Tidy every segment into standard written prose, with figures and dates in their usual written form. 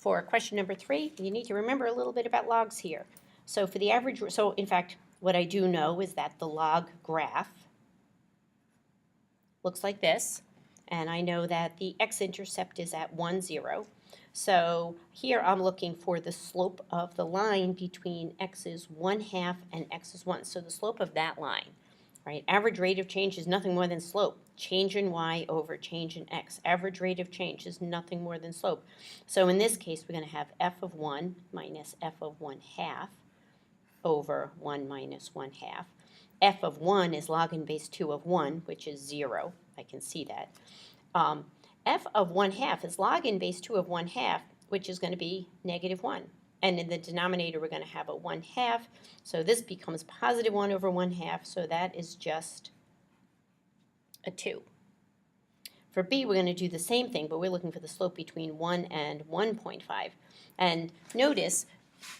for question number 3, you need to remember a little bit about logs here. So for the average, so in fact, what I do know is that the log graph looks like this, and I know that the x-intercept is at 1, 0. So here I'm looking for the slope of the line between x's 1/2 and x's 1. So the slope of that line, right? Average rate of change is nothing more than slope. Change in y over change in x. Average rate of change is nothing more than slope. So in this case, we're going to have f of 1 minus f of 1/2 over 1 minus 1/2. F of 1 is log in base 2 of 1, which is 0. I can see that. F of 1/2 is log in base 2 of 1/2, which is going to be -1. And in the denominator, we're going to have a 1/2. So this becomes positive 1 over 1/2. So that is just a 2. For B, we're going to do the same thing, but we're looking for the slope between 1 and 1.5. And notice,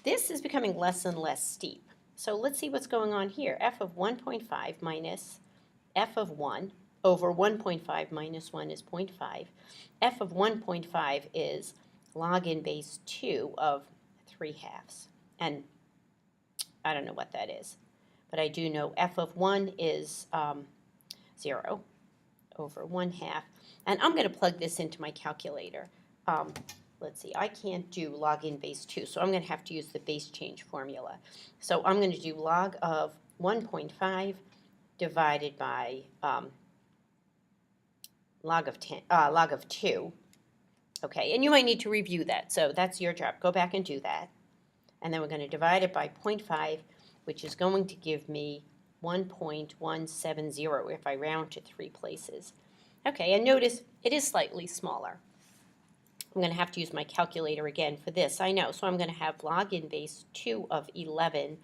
this is becoming less and less steep. So let's see what's going on here. F of 1.5 minus f of 1 over 1.5 minus 1 is 0.5. F of 1.5 is log in base 2 of 3/2. And I don't know what that is, but I do know f of 1 is 0 over 1/2. And I'm going to plug this into my calculator. Let's see, I can't do log in base 2, so I'm going to have to use the base change formula. So I'm going to do log of 1.5 divided by log of 2. Okay, and you might need to review that, so that's your job. Go back and do that. And then we're going to divide it by 0.5, which is going to give me 1.170 if I round to 3 places. Okay, and notice it is slightly smaller. I'm going to have to use my calculator again for this, I know. So I'm going to have log in base 2 of 11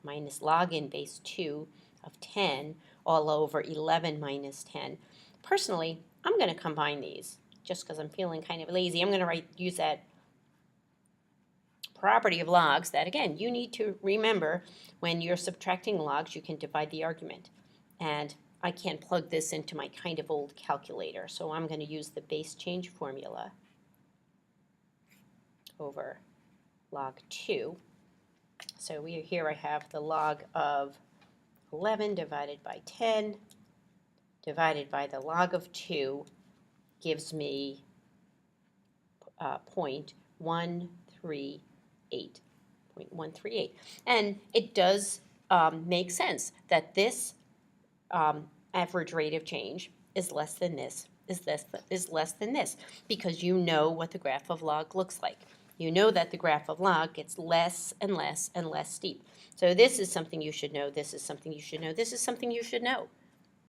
minus log in base 2 of 10 all over 11 minus 10. Personally, I'm going to combine these just because I'm feeling kind of lazy. I'm going to use that property of logs that, again, you need to remember when you're subtracting logs, you can divide the argument. And I can't plug this into my kind of old calculator, so I'm going to use the base change formula over log 2. So here I have the log of 11 divided by 10 divided by the log of 2 gives me 0.138. 0.138. And it does make sense that this average rate of change is less than this, is less than this, because you know what the graph of log looks like. You know that the graph of log gets less and less and less steep. So this is something you should know, this is something you should know, this is something you should know.